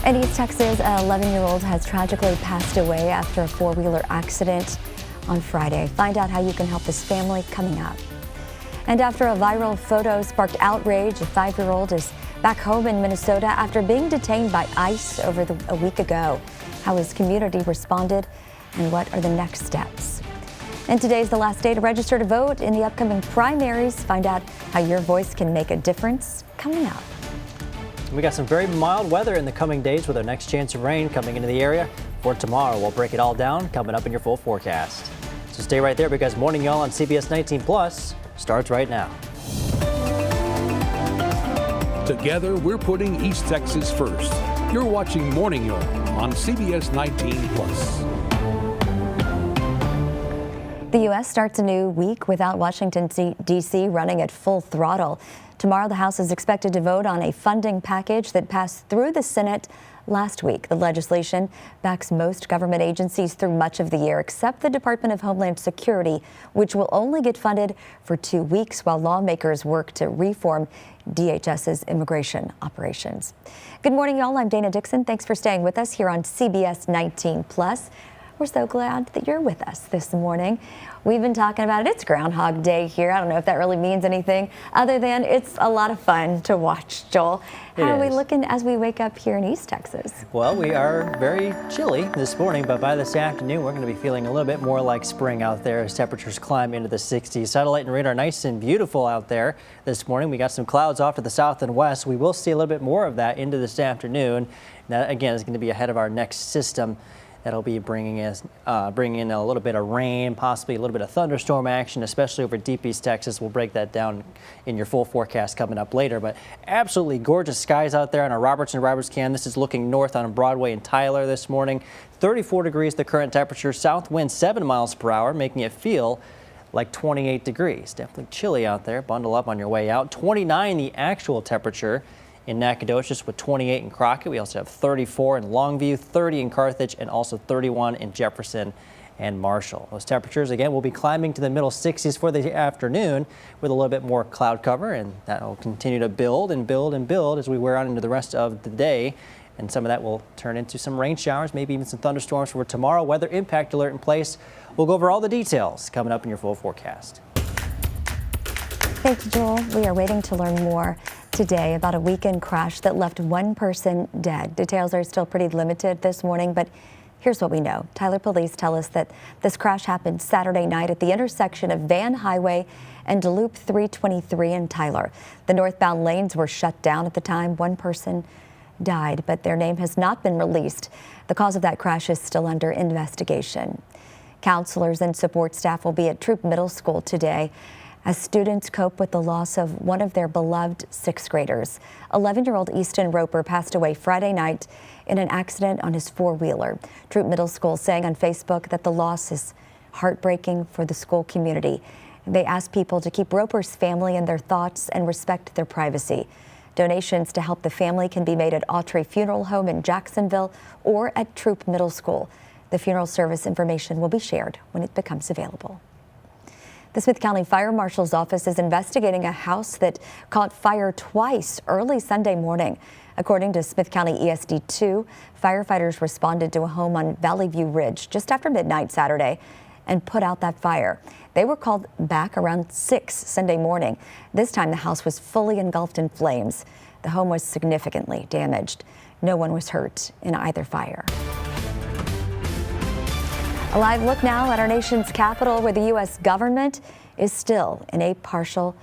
In East Texas, an 11-year-old has tragically passed away after a four-wheeler accident on Friday. Find out how you can help this family coming up. And after a viral photo sparked outrage, a 5-year-old is back home in Minnesota after being detained by ICE a week ago. How his community responded and what are the next steps? And today's the last day to register to vote in the upcoming primaries. Find out how your voice can make a difference coming up. We got some very mild weather in the coming days with our next chance of rain coming into the area. For tomorrow, we'll break it all down coming up in your full forecast. So stay right there because Morning Y'all on CBS19 Plus starts right now. Together, we're putting East Texas first. You're watching Morning Y'all on CBS19 Plus. The U.S. starts a new week without Washington, D.C. running at full throttle. Tomorrow, the House is expected to vote on a funding package that passed through the Senate last week. The legislation backs most government agencies through much of the year, except the Department of Homeland Security, which will only get funded for 2 weeks while lawmakers work to reform DHS's immigration operations. Good morning, y'all. I'm Dana Dixon. Thanks for staying with us here on CBS 19 Plus. We're so glad that you're with us this morning. We've been talking about it. It's Groundhog Day here. I don't know if that really means anything other than it's a lot of fun to watch, Joel. How are we looking as we wake up here in East Texas? Well, we are very chilly this morning, but by this afternoon, we're going to be feeling a little bit more like spring out there as temperatures climb into the 60s. Satellite and radar nice and beautiful out there this morning. We got some clouds off to the south and west. We will see a little bit more of that into this afternoon. That, again, is going to be ahead of our next system. That'll be bringing in a little bit of rain, possibly a little bit of thunderstorm action, especially over deep East Texas. We'll break that down in your full forecast coming up later. But absolutely gorgeous skies out there on our Robertson This is looking north on Broadway and Tyler this morning. 34 degrees the current temperature. South wind 7 miles per hour, making it feel like 28 degrees. Definitely chilly out there. Bundle up on your way out. 29 the actual temperature in Nacogdoches with 28 in Crockett. We also have 34 in Longview, 30 in Carthage, and also 31 in Jefferson and Marshall. Those temperatures, again, will be climbing to the middle 60s for the afternoon with a little bit more cloud cover, and that will continue to build and build and build as we wear on into the rest of the day. And some of that will turn into some rain showers, maybe even some thunderstorms for tomorrow. Weather impact alert in place. We'll go over all the details coming up in your full forecast. Thank you, Joel. We are waiting to learn more today about a weekend crash that left one person dead. Details are still pretty limited this morning, but here's what we know. Tyler police tell us that this crash happened Saturday night at the intersection of Van Highway and Loop 323 in Tyler. The northbound lanes were shut down at the time. One person died, but their name has not been released. The cause of that crash is still under investigation. Counselors and support staff will be at Troop Middle School today as students cope with the loss of one of their beloved sixth graders. 11-year-old Easton Roper passed away Friday night in an accident on his four-wheeler. Troop Middle School saying on Facebook that the loss is heartbreaking for the school community. They ask people to keep Roper's family in their thoughts and respect their privacy. Donations to help the family can be made at Autry Funeral Home in Jacksonville or at Troop Middle School. The funeral service information will be shared when it becomes available. The Smith County Fire Marshal's office is investigating a house that caught fire twice early Sunday morning. According to Smith County ESD2, firefighters responded to a home on Valley View Ridge just after midnight Saturday and put out that fire. They were called back around 6 Sunday morning. This time the house was fully engulfed in flames. The home was significantly damaged. No one was hurt in either fire. A live look now at our nation's capital, where the U.S. government is still in a partial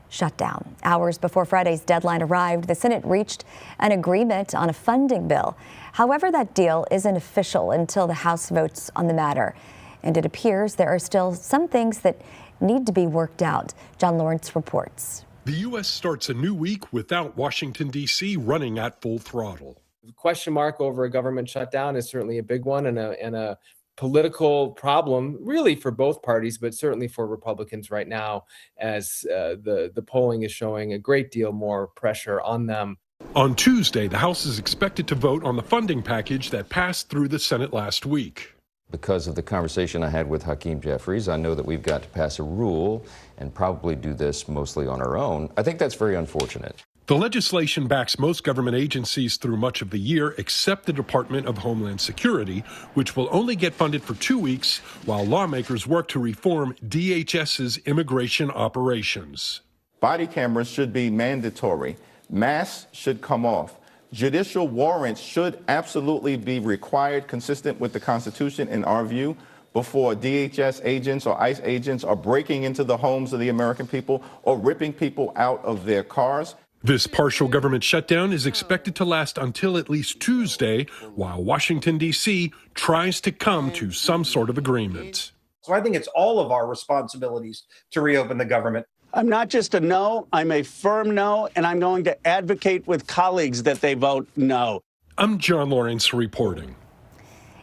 shutdown. Hours before Friday's deadline arrived, the Senate reached an agreement on a funding bill. However, that deal isn't official until the House votes on the matter. And it appears there are still some things that need to be worked out. John Lawrence reports. The U.S. starts a new week without Washington, D.C. running at full throttle. The question mark over a government shutdown is certainly a big one and a political problem, really, for both parties, but certainly for Republicans right now, as the polling is showing a great deal more pressure on them. On Tuesday, the House is expected to vote on the funding package that passed through the Senate last week. Because of the conversation I had with Hakeem Jeffries, I know that we've got to pass a rule and probably do this mostly on our own. I think that's very unfortunate. The legislation backs most government agencies through much of the year, except the Department of Homeland Security, which will only get funded for 2 weeks while lawmakers work to reform DHS's immigration operations. Body cameras should be mandatory. Masks should come off. Judicial warrants should absolutely be required, consistent with the Constitution in our view, before DHS agents or ICE agents are breaking into the homes of the American people or ripping people out of their cars. This partial government shutdown is expected to last until at least Tuesday, while Washington, D.C. tries to come to some sort of agreement. So I think it's all of our responsibilities to reopen the government. I'm not just a no, I'm a firm no, and I'm going to advocate with colleagues that they vote no. I'm John Lawrence reporting.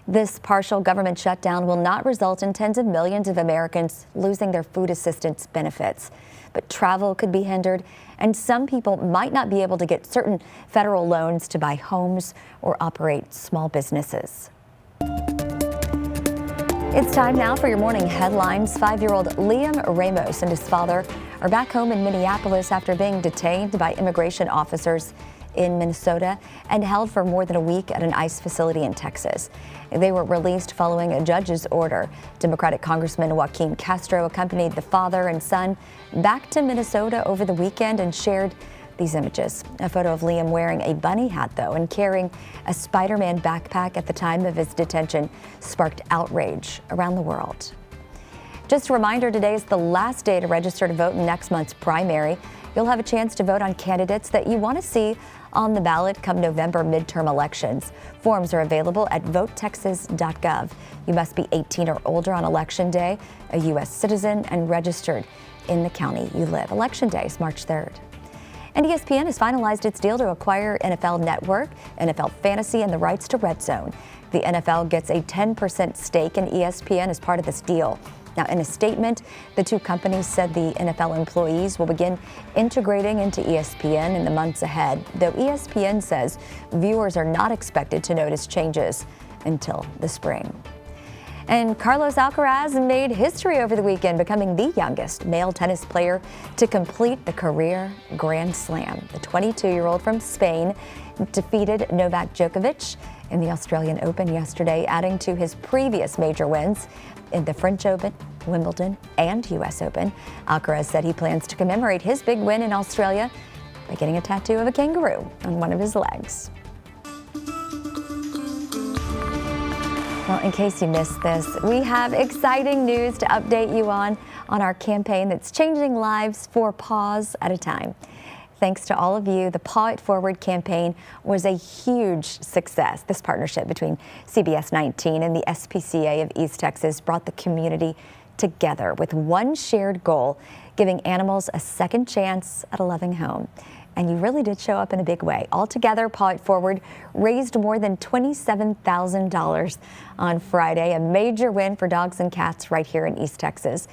This partial government shutdown will not result in tens of millions of Americans losing their food assistance benefits. But travel could be hindered, and some people might not be able to get certain federal loans to buy homes or operate small businesses. It's time now for your morning headlines. 5-year-old Liam Ramos and his father are back home in Minneapolis after being detained by immigration officers in Minnesota and held for more than a week at an ICE facility in Texas. They were released following a judge's order. Democratic Congressman Joaquin Castro accompanied the father and son back to Minnesota over the weekend and shared these images. A photo of Liam wearing a bunny hat, though, and carrying a Spider-Man backpack at the time of his detention sparked outrage around the world. Just a reminder, today is the last day to register to vote in next month's primary. You'll have a chance to vote on candidates that you want to see on the ballot come November midterm elections. Forms are available at votetexas.gov. You must be 18 or older on Election Day, a U.S. citizen, and registered in the county you live. Election Day is March 3rd. And ESPN has finalized its deal to acquire NFL Network, NFL Fantasy, and the rights to Red Zone. The NFL gets a 10% stake in ESPN as part of this deal. Now, in a statement, the two companies said the NFL employees will begin integrating into ESPN in the months ahead, though ESPN says viewers are not expected to notice changes until the spring. And Carlos Alcaraz made history over the weekend, becoming the youngest male tennis player to complete the career Grand Slam. The 22-year-old from Spain defeated Novak Djokovic in the Australian Open yesterday, adding to his previous major wins in the French Open, Wimbledon, and U.S. Open. Alcaraz said he plans to commemorate his big win in Australia by getting a tattoo of a kangaroo on one of his legs. Well, in case you missed this, we have exciting news to update you on our campaign that's changing lives 4 paws at a time. Thanks to all of you, the Paw It Forward campaign was a huge success. This partnership between CBS19 and the SPCA of East Texas brought the community together with one shared goal, giving animals a second chance at a loving home. And you really did show up in a big way. Altogether, Paw It Forward raised more than $27,000 on Friday, a major win for dogs and cats right here in East Texas.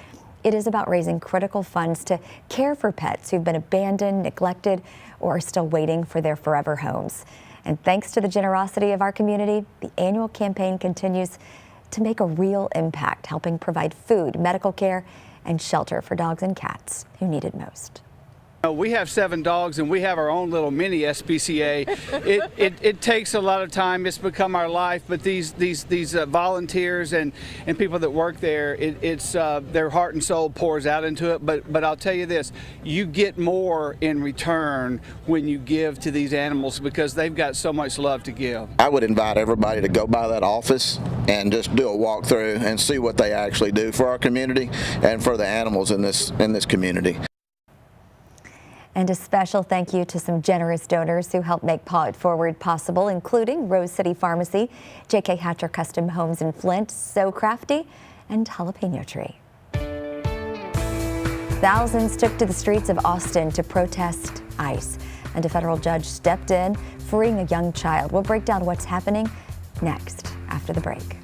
It is about raising critical funds to care for pets who've been abandoned, neglected, or are still waiting for their forever homes. And thanks to the generosity of our community, the annual campaign continues to make a real impact, helping provide food, medical care, and shelter for dogs and cats who need it most. We have 7 dogs and we have our own little mini SPCA. It takes a lot of time. It's become our life, but these volunteers and people that work there, it's their heart and soul pours out into it. But I'll tell you this, you get more in return when you give to these animals because they've got so much love to give. I would invite everybody to go by that office and just do a walkthrough and see what they actually do for our community and for the animals in this community. And a special thank you to some generous donors who helped make Paw It Forward possible, including Rose City Pharmacy, J.K. Hatcher Custom Homes in Flint, So Crafty, and Jalapeno Tree. Thousands took to the streets of Austin to protest ICE, and a federal judge stepped in, freeing a young child. We'll break down what's happening next after the break.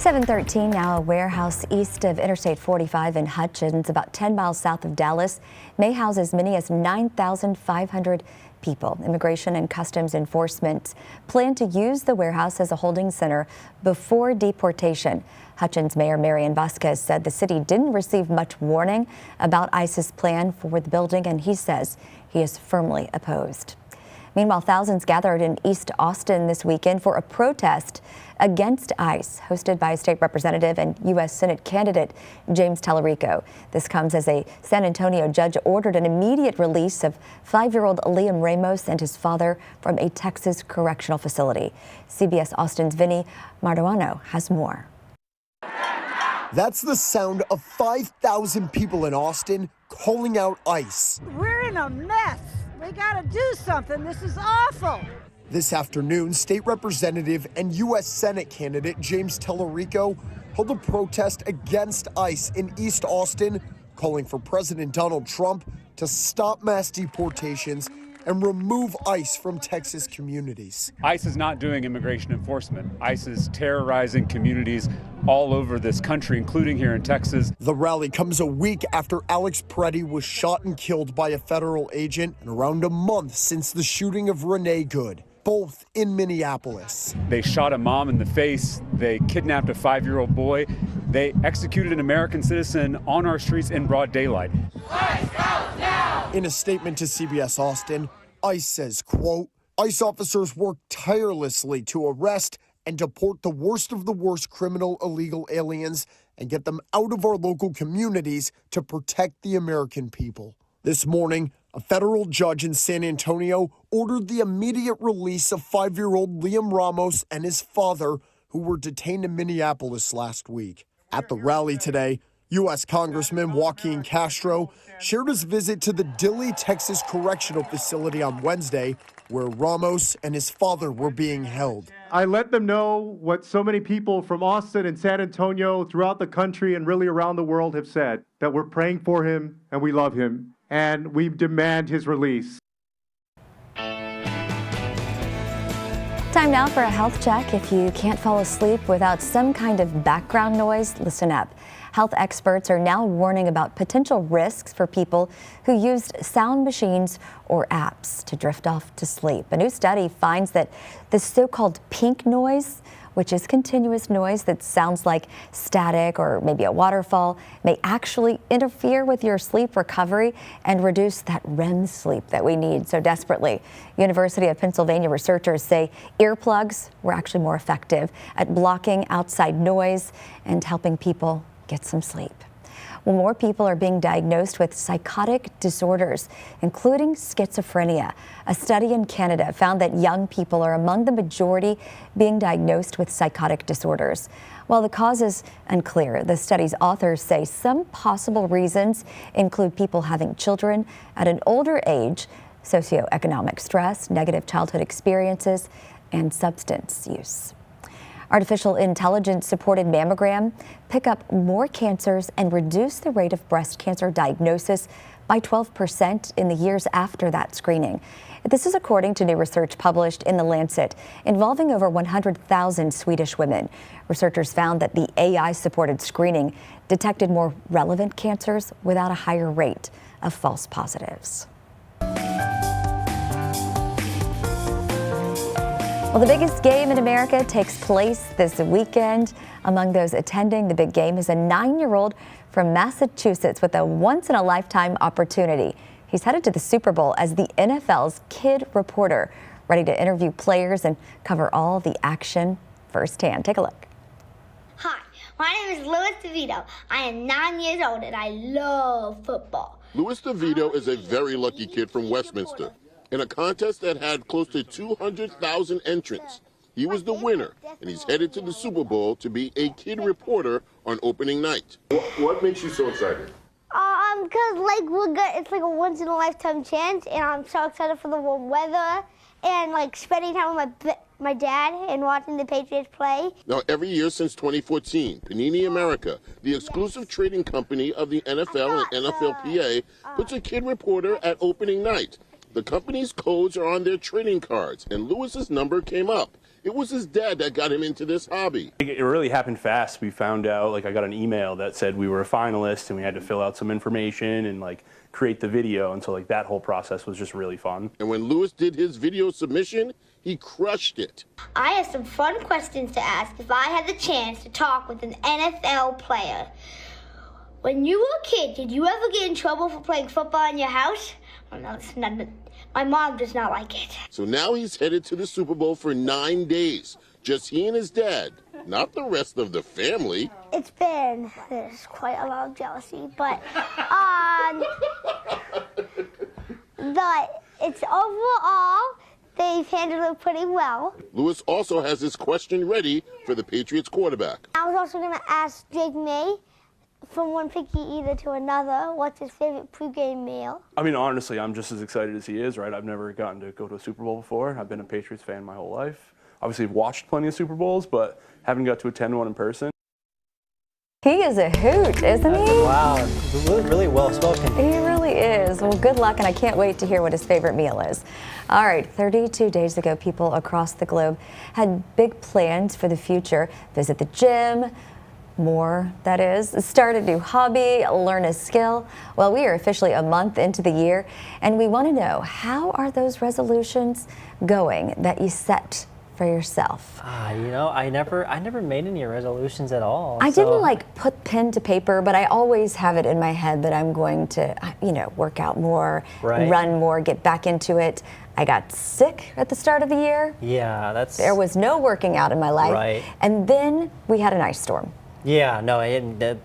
7:13 now. A warehouse east of Interstate 45 in Hutchins, about 10 miles south of Dallas, may house as many as 9,500 people. Immigration and Customs Enforcement plan to use the warehouse as a holding center before deportation. Hutchins Mayor Marian Vasquez said the city didn't receive much warning about ICE's plan for the building, and he says he is firmly opposed. Meanwhile, thousands gathered in East Austin this weekend for a protest against ICE, hosted by State Representative and U.S. Senate candidate James Tallarico. This comes as a San Antonio judge ordered an immediate release of 5-year-old Liam Ramos and his father from a Texas correctional facility. CBS Austin's Vinny Marduano has more. That's the sound of 5,000 people in Austin calling out ICE. We're in a mess. We got to do something. This is awful. This afternoon, State Representative and U.S. Senate candidate James Tallarico held a protest against ICE in East Austin, calling for President Donald Trump to stop mass deportations and remove ICE from Texas communities. ICE is not doing immigration enforcement. ICE is terrorizing communities all over this country, including here in Texas. The rally comes a week after Alex Preddy was shot and killed by a federal agent, and around a month since the shooting of Renee Good, both in Minneapolis. They shot a mom in the face. They kidnapped a 5-year-old boy. They executed an American citizen on our streets in broad daylight. ICE out now! In a statement to CBS Austin, ICE says, quote, ICE officers work tirelessly to arrest and deport the worst of the worst criminal illegal aliens and get them out of our local communities to protect the American people. This morning, a federal judge in San Antonio ordered the immediate release of 5-year-old Liam Ramos and his father, who were detained in Minneapolis last week. At the rally today, U.S. Congressman Joaquin Castro shared his visit to the Dilley, Texas Correctional Facility on Wednesday, where Ramos and his father were being held. I let them know what so many people from Austin and San Antonio throughout the country and really around the world have said, that we're praying for him and we love him and we demand his release. Time now for a health check. If you can't fall asleep without some kind of background noise, listen up. Health experts are now warning about potential risks for people who used sound machines or apps to drift off to sleep. A new study finds that the so-called pink noise, which is continuous noise that sounds like static or maybe a waterfall, may actually interfere with your sleep recovery and reduce that REM sleep that we need so desperately. University of Pennsylvania researchers say earplugs were actually more effective at blocking outside noise and helping people get some sleep. Well, more people are being diagnosed with psychotic disorders, including schizophrenia. A study in Canada found that young people are among the majority being diagnosed with psychotic disorders. While the cause is unclear, the study's authors say some possible reasons include people having children at an older age, socioeconomic stress, negative childhood experiences, and substance use. Artificial intelligence-supported mammogram pick up more cancers and reduce the rate of breast cancer diagnosis by 12% in the years after that screening. This is according to new research published in The Lancet involving over 100,000 Swedish women. Researchers found that the AI-supported screening detected more relevant cancers without a higher rate of false positives. Well, the biggest game in America takes place this weekend. Among those attending the big game is a 9-year-old from Massachusetts with a once-in-a-lifetime opportunity. He's headed to the Super Bowl as the NFL's kid reporter, ready to interview players and cover all the action firsthand. Take a look. Hi, my name is Louis DeVito. I am 9 years old and I love football. Louis DeVito is a very lucky kid from Westminster. In a contest that had close to 200,000 entrants. He was the winner, and he's headed to the Super Bowl to be a kid reporter on opening night. What makes you so excited? Because it's like a once-in-a-lifetime chance, and I'm so excited for the warm weather and like spending time with my dad and watching the Patriots play. Now, every year since 2014, Panini America, the exclusive trading company of the NFL and NFLPA, puts a kid reporter at opening night. The company's codes are on their trading cards, and Lewis's number came up. It was his dad that got him into this hobby. It really happened fast. We found out, I got an email that said we were a finalist and we had to fill out some information and create the video. And so that whole process was just really fun. And when Lewis did his video submission, he crushed it. I have some fun questions to ask if I had the chance to talk with an NFL player. When you were a kid, did you ever get in trouble for playing football in your house? Oh, no, it's not. My mom does not like it. So now he's headed to the Super Bowl for 9 days. Just he and his dad, not the rest of the family. There's quite a lot of jealousy, but it's overall, they've handled it pretty well. Lewis also has his question ready for the Patriots quarterback. I was also going to ask Drake May, from one picky eater to another, what's his favorite pregame meal? I mean, honestly, I'm just as excited as he is, right? I've never gotten to go to a Super Bowl before. I've been a Patriots fan my whole life. Obviously, I've watched plenty of Super Bowls, but haven't got to attend one in person. He is a hoot, isn't he? Wow, really well spoken. He really is. Well, good luck, and I can't wait to hear what his favorite meal is. All right, 32 days ago, people across the globe had big plans for the future. Visit the gym, that is, start a new hobby, learn a skill. Well, we are officially a month into the year, and we want to know, how are those resolutions going that you set for yourself? I never made any resolutions at all. I didn't put pen to paper, but I always have it in my head that I'm going to, work out more, run more, get back into it. I got sick at the start of the year. Yeah, there was no working out in my life. Right. And then we had an ice storm. Yeah, no, that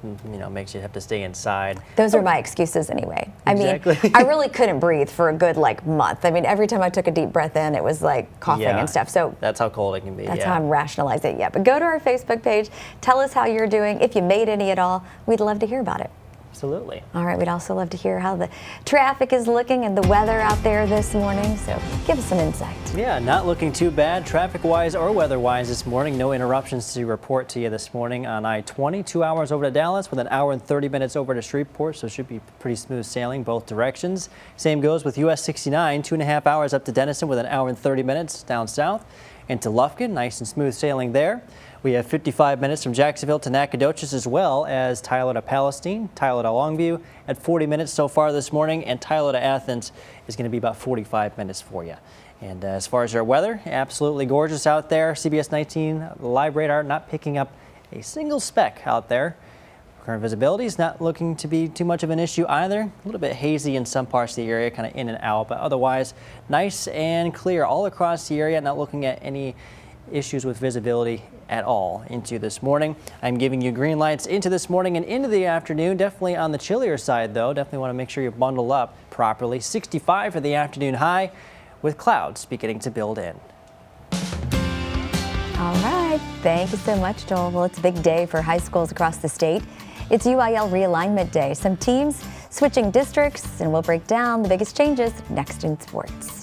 makes you have to stay inside. Those are my excuses anyway. Exactly. I mean, I really couldn't breathe for a good month. I mean, every time I took a deep breath in, it was coughing and stuff. So that's how cold it can be. That's how I'm rationalizing it. Yeah, but go to our Facebook page. Tell us how you're doing. If you made any at all, we'd love to hear about it. Absolutely. All right, we'd also love to hear how the traffic is looking and the weather out there this morning, so give us some insight. Yeah, not looking too bad traffic-wise or weather-wise this morning. No interruptions to report to you this morning on I-20. 2 hours over to Dallas with an hour and 30 minutes over to Shreveport, so it should be pretty smooth sailing both directions. Same goes with US 69, 2.5 hours up to Denison with an hour and 30 minutes down south. Into Lufkin, nice and smooth sailing there. We have 55 minutes from Jacksonville to Nacogdoches, as well as Tyler to Palestine, Tyler to Longview at 40 minutes so far this morning, and Tyler to Athens is going to be about 45 minutes for you. And as far as our weather, absolutely gorgeous out there. CBS19 live radar not picking up a single speck out there. Current visibility is not looking to be too much of an issue either. A little bit hazy in some parts of the area, kind of in and out, but otherwise nice and clear all across the area. Not looking at any issues with visibility at all into this morning. I'm giving you green lights into this morning and into the afternoon. Definitely on the chillier side though. Definitely want to make sure you bundle up properly. 65 for the afternoon high with clouds beginning to build in. All right. Thank you so much, Joel. Well, it's a big day for high schools across the state. It's UIL realignment day. Some teams switching districts, and we'll break down the biggest changes next in sports.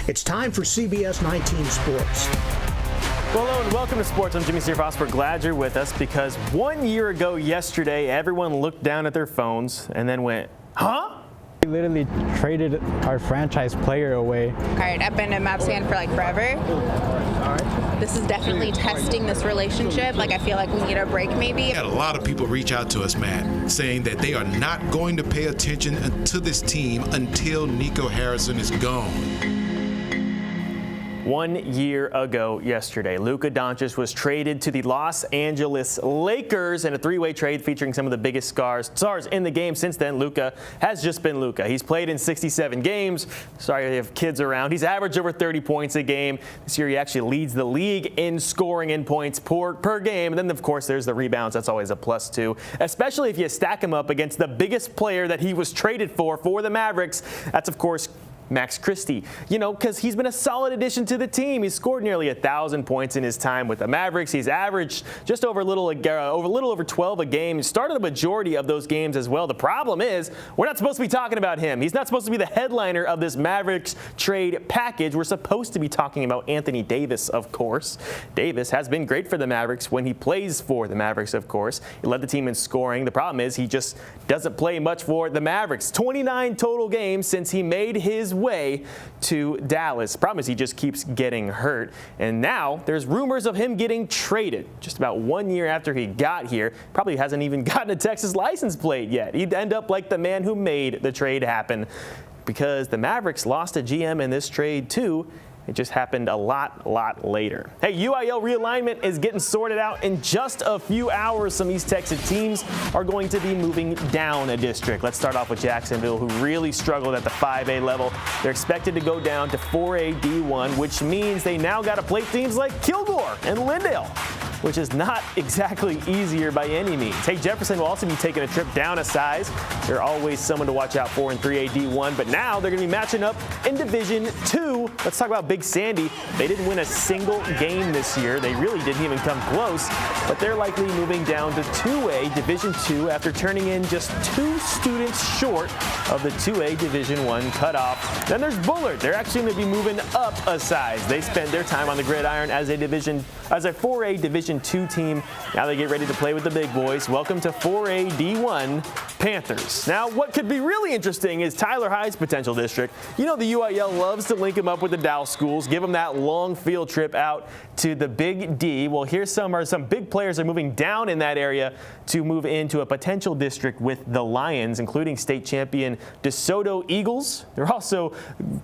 It's time for CBS19 Sports. Well, hello and welcome to Sports. I'm Jimmy Searfoss. We're glad you're with us because 1 year ago yesterday, everyone looked down at their phones and then went, huh? We literally traded our franchise player away. All right, I've been a Mavs fan for forever. This is definitely testing this relationship. I feel like we need a break maybe. We had a lot of people reach out to us, Matt, saying that they are not going to pay attention to this team until Nico Harrison is gone. 1 year ago yesterday, Luka Doncic was traded to the Los Angeles Lakers in a three-way trade featuring some of the biggest stars in the game. Since then, Luka has just been Luka. He's played in 67 games. Sorry, they have kids around. He's averaged over 30 points a game. This year, he actually leads the league in scoring in points per game. And then, of course, there's the rebounds. That's always a plus too, especially if you stack him up against the biggest player that he was traded for the Mavericks. That's, of course, Max Christie, because he's been a solid addition to the team. He's scored nearly 1,000 points in his time with the Mavericks. He's averaged just over a little over 12 a game. He started the majority of those games as well. The problem is we're not supposed to be talking about him. He's not supposed to be the headliner of this Mavericks trade package. We're supposed to be talking about Anthony Davis, of course. Davis has been great for the Mavericks when he plays for the Mavericks, of course. He led the team in scoring. The problem is he just doesn't play much for the Mavericks. 29 total games since he made his way to Dallas. Problem is he just keeps getting hurt, and now there's rumors of him getting traded just about 1 year after he got here. Probably hasn't even gotten a Texas license plate yet. He'd end up like the man who made the trade happen, because the Mavericks lost a GM in this trade too. It just happened a lot later. Hey, UIL realignment is getting sorted out in just a few hours. Some East Texas teams are going to be moving down a district. Let's start off with Jacksonville, who really struggled at the 5A level. They're expected to go down to 4A D1, which means they now got to play teams like Kilgore and Lindale, which is not exactly easier by any means. Hey, Jefferson will also be taking a trip down a size. They're always someone to watch out for in 3A D1, but now they're going to be matching up in Division 2. Let's talk about Big Sandy. They didn't win a single game this year. They really didn't even come close, but they're likely moving down to 2A Division 2 after turning in just 2 students short of the 2A Division 1 cutoff. Then there's Bullard. They're actually going to be moving up a size. They spent their time on the gridiron as a 4A Division 2 team. Now they get ready to play with the big boys. Welcome to 4A D1 Panthers. Now, what could be really interesting is Tyler High's potential district. The UIL loves to link them up with the Dow schools, give them that long field trip out to the Big D. Well, here's some big players are moving down in that area to move into a potential district with the Lions, including state champion DeSoto Eagles. They're also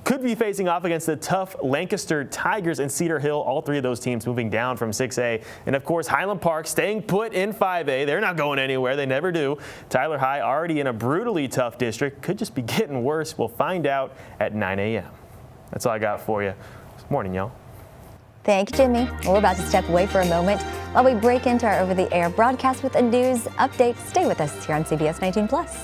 could be facing off against the tough Lancaster Tigers and Cedar Hill. All three of those teams moving down from 6A. And of course, Highland Park staying put in 5A. They're not going anywhere. They never do. Tyler High already in a brutally tough district. Could just be getting worse. We'll find out at 9 a.m. That's all I got for you. Morning, y'all. Thank you, Jimmy. We're about to step away for a moment while we break into our over-the-air broadcast with a news update. Stay with us here on CBS 19 Plus.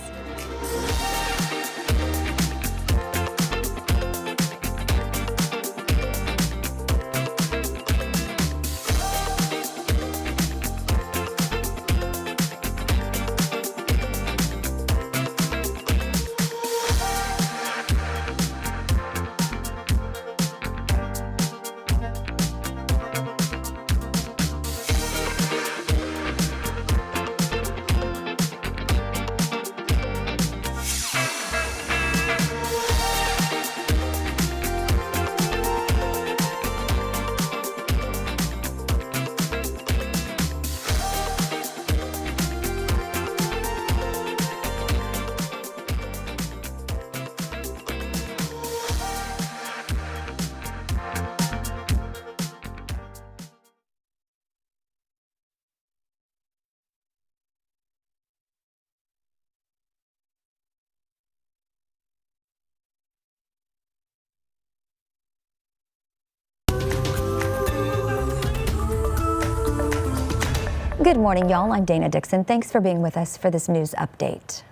Good morning, y'all. I'm Dana Dixon. Thanks for being with us for this news update.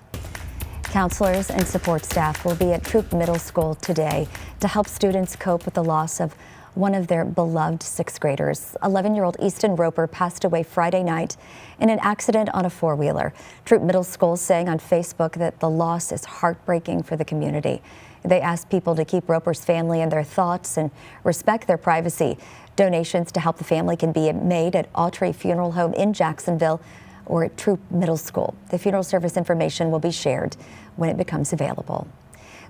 Counselors and support staff will be at Troop Middle School today to help students cope with the loss of one of their beloved sixth graders. 11-year-old Easton Roper passed away Friday night in an accident on a four-wheeler. Troop Middle School saying on Facebook that the loss is heartbreaking for the community. They asked people to keep Roper's family in their thoughts and respect their privacy. Donations to help the family can be made at Autry Funeral Home in Jacksonville or at Troop Middle School. The funeral service information will be shared when it becomes available.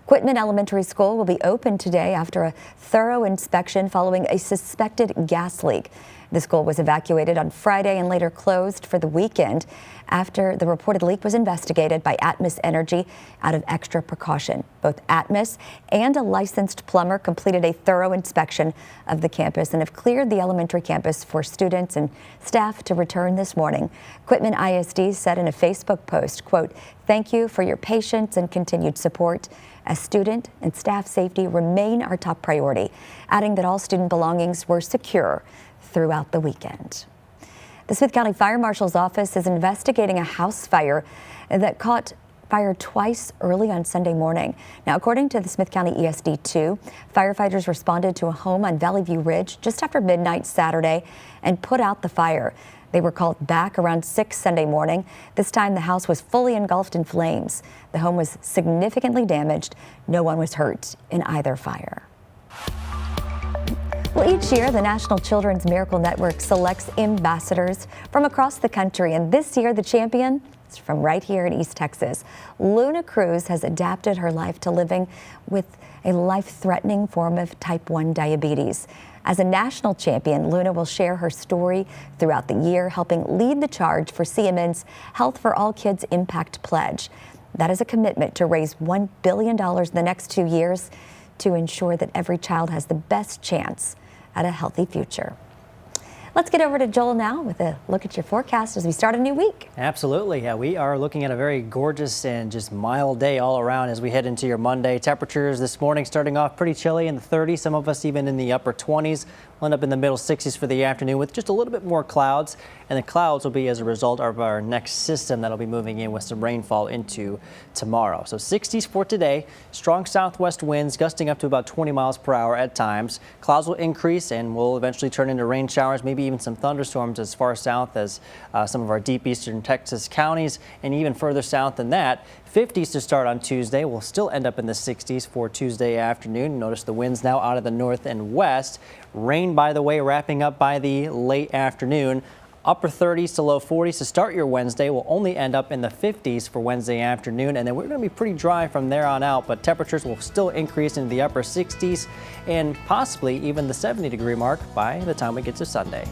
Quitman Elementary School will be open today after a thorough inspection following a suspected gas leak. The school was evacuated on Friday and later closed for the weekend after the reported leak was investigated by Atmos Energy out of extra precaution. Both Atmos and a licensed plumber completed a thorough inspection of the campus and have cleared the elementary campus for students and staff to return this morning. Quitman ISD said in a Facebook post, quote, "Thank you for your patience and continued support. As student and staff safety remain our top priority," adding that all student belongings were secure throughout the weekend. The Smith County Fire Marshal's office is investigating a house fire that caught fire twice early on Sunday morning. Now, according to the Smith County ESD2, firefighters responded to a home on Valley View Ridge just after midnight Saturday and put out the fire. They were called back around 6 Sunday morning. This time the house was fully engulfed in flames. The home was significantly damaged. No one was hurt in either fire. Well, each year, the National Children's Miracle Network selects ambassadors from across the country, and this year the champion is from right here in East Texas. Luna Cruz has adapted her life to living with a life-threatening form of type 1 diabetes. As a national champion, Luna will share her story throughout the year, helping lead the charge for CMN's Health for All Kids Impact Pledge. That is a commitment to raise $1 billion in the next 2 years to ensure that every child has the best chance at a healthy future. Let's get over to Joel now with a look at your forecast as we start a new week. Absolutely. Yeah, we are looking at a very gorgeous and just mild day all around as we head into your Monday. Temperatures this morning starting off pretty chilly in the 30s, some of us even in the upper 20s. We'll end up in the middle 60s for the afternoon with just a little bit more clouds. And the clouds will be as a result of our next system that'll be moving in with some rainfall into tomorrow. So 60s for today. Strong southwest winds gusting up to about 20 miles per hour at times. Clouds will increase and will eventually turn into rain showers, maybe even some thunderstorms as far south as some of our deep eastern Texas counties, and even further south than that. 50s to start on Tuesday. We'll still end up in the 60s for Tuesday afternoon. Notice the winds now out of the north and west. Rain, by the way, wrapping up by the late afternoon. Upper 30s to low 40s to start your Wednesday. We'll only end up in the 50s for Wednesday afternoon, and then we're going to be pretty dry from there on out, but temperatures will still increase into the upper 60s and possibly even the 70-degree mark by the time we get to Sunday.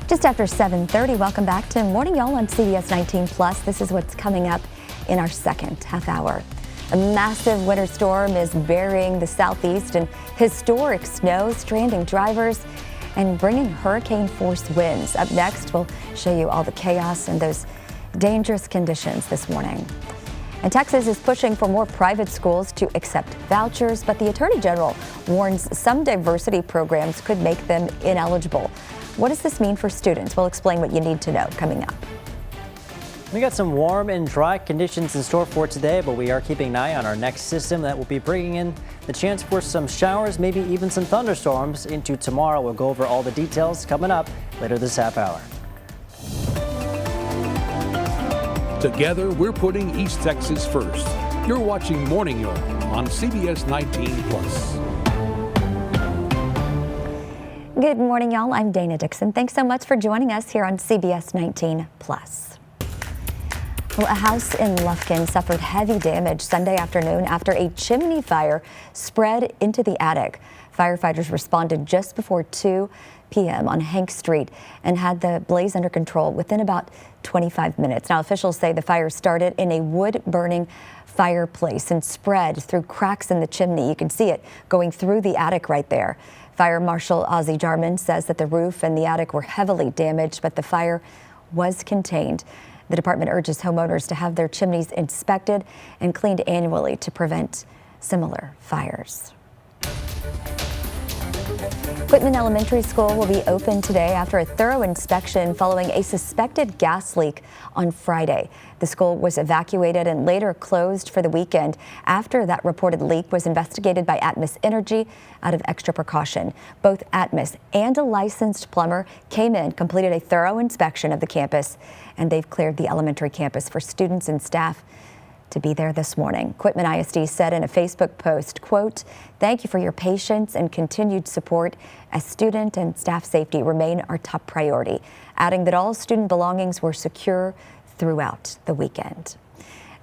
Just after 7:30, welcome back to Morning Y'all on CBS19 Plus. This is what's coming up in our second half hour. A massive winter storm is burying the southeast and historic snow, stranding drivers and bringing hurricane force winds. Up next, we'll show you all the chaos and those dangerous conditions this morning. And Texas is pushing for more private schools to accept vouchers, but the Attorney General warns some diversity programs could make them ineligible. What does this mean for students? We'll explain what you need to know coming up. We got some warm and dry conditions in store for today, but we are keeping an eye on our next system that will be bringing in the chance for some showers, maybe even some thunderstorms into tomorrow. We'll go over all the details coming up later this half hour. Together, we're putting East Texas first. You're watching Morning Y'all on CBS 19 Plus. Good morning, y'all. I'm Dana Dixon. Thanks so much for joining us here on CBS 19 Plus. Well, a house in Lufkin suffered heavy damage Sunday afternoon after a chimney fire spread into the attic. Firefighters responded just before 2 p.m. on Hank Street and had the blaze under control within about 25 minutes. Now, officials say the fire started in a wood-burning fireplace and spread through cracks in the chimney. You can see it going through the attic right there. Fire Marshal Ozzie Jarman says that the roof and the attic were heavily damaged, but the fire was contained. The department urges homeowners to have their chimneys inspected and cleaned annually to prevent similar fires. Quitman Elementary School will be open today after a thorough inspection following a suspected gas leak on Friday. The school was evacuated and later closed for the weekend after that reported leak was investigated by Atmos Energy out of extra precaution. Both Atmos and a licensed plumber came in, completed a thorough inspection of the campus, and they've cleared the elementary campus for students and staff to be there this morning. Quitman ISD said in a Facebook post, quote, "Thank you for your patience and continued support as student and staff safety remain our top priority," adding that all student belongings were secure throughout the weekend.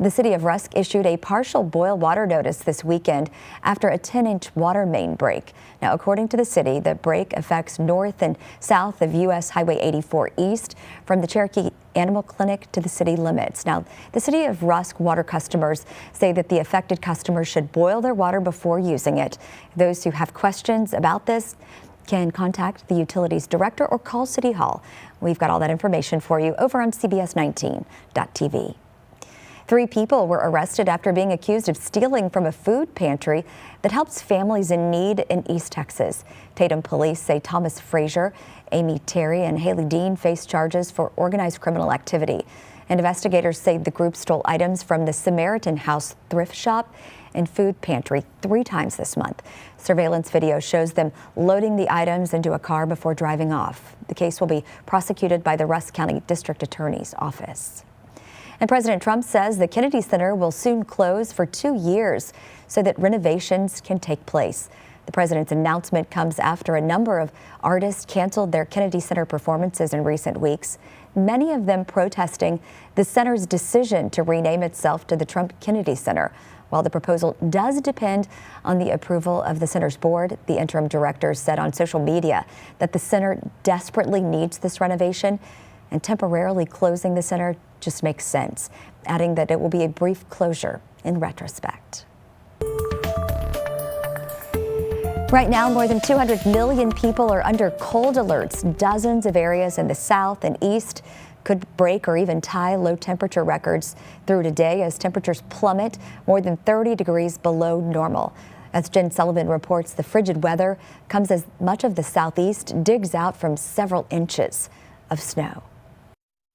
The city of Rusk issued a partial boil water notice this weekend after a 10-inch water main break. Now, according to the city, the break affects north and south of U.S. Highway 84 East from the Cherokee Animal Clinic to the city limits. Now, the city of Rusk water customers say that the affected customers should boil their water before using it. Those who have questions about this can contact the utilities director or call City Hall. We've got all that information for you over on CBS19.tv. 3 people were arrested after being accused of stealing from a food pantry that helps families in need in East Texas. Tatum police say Thomas Frazier, Amy Terry, and Haley Dean face charges for organized criminal activity. And investigators say the group stole items from the Samaritan House thrift shop and food pantry 3 times this month. Surveillance video shows them loading the items into a car before driving off. The case will be prosecuted by the Rusk County District Attorney's Office. And President Trump says the Kennedy Center will soon close for 2 years so that renovations can take place. The president's announcement comes after a number of artists canceled their Kennedy Center performances in recent weeks, many of them protesting the center's decision to rename itself to the Trump Kennedy Center. While the proposal does depend on the approval of the center's board, the interim director said on social media that the center desperately needs this renovation, and temporarily closing the center just makes sense, adding that it will be a brief closure in retrospect. Right now, more than 200 million people are under cold alerts. Dozens of areas in the south and east could break or even tie low temperature records through today as temperatures plummet more than 30 degrees below normal. As Jen Sullivan reports, the frigid weather comes as much of the southeast digs out from several inches of snow.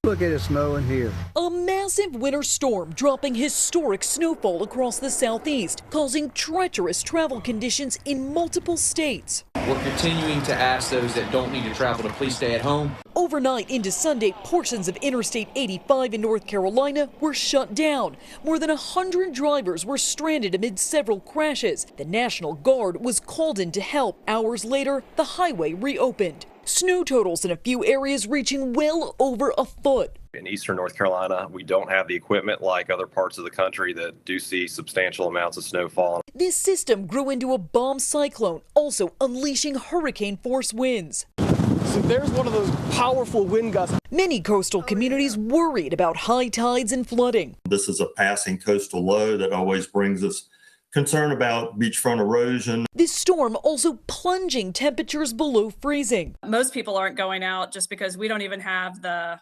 Look at the snow in here. A massive winter storm dropping historic snowfall across the southeast, causing treacherous travel conditions in multiple states. We're continuing to ask those that don't need to travel to please stay at home. Overnight into Sunday, portions of Interstate 85 in North Carolina were shut down. More than 100 drivers were stranded amid several crashes. The National Guard was called in to help. Hours later, the highway reopened. Snow totals in a few areas reaching well over a foot. In eastern North Carolina, we don't have the equipment like other parts of the country that do see substantial amounts of snowfall. This system grew into a bomb cyclone, also unleashing hurricane-force winds. So there's one of those powerful wind gusts. Many coastal communities worried about high tides and flooding. This is a passing coastal low that always brings us concern about beachfront erosion. This storm also plunging temperatures below freezing. Most people aren't going out just because we don't even have the,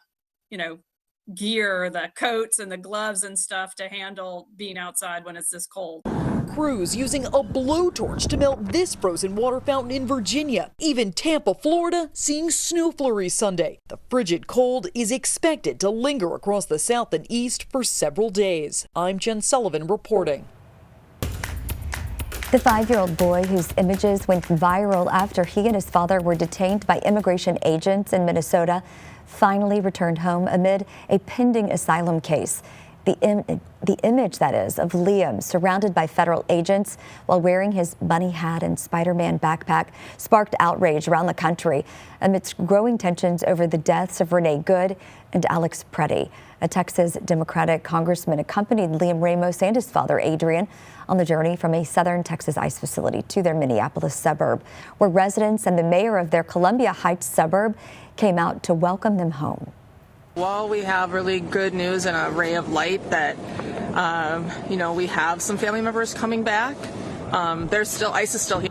gear, the coats and the gloves and stuff to handle being outside when it's this cold. Crews using a blowtorch to melt this frozen water fountain in Virginia. Even Tampa, Florida, seeing snow flurries Sunday. The frigid cold is expected to linger across the south and east for several days. I'm Jen Sullivan reporting. The 5-year-old boy whose images went viral after he and his father were detained by immigration agents in Minnesota finally returned home amid a pending asylum case. The image, that is, of Liam surrounded by federal agents while wearing his bunny hat and Spider-Man backpack sparked outrage around the country amidst growing tensions over the deaths of Renee Good and Alex Preddy. A Texas Democratic congressman accompanied Liam Ramos and his father, Adrian, on the journey from a southern Texas ICE facility to their Minneapolis suburb, where residents and the mayor of their Columbia Heights suburb came out to welcome them home. While we have really good news and a ray of light that You know, we have some family members coming back. ICE is still here.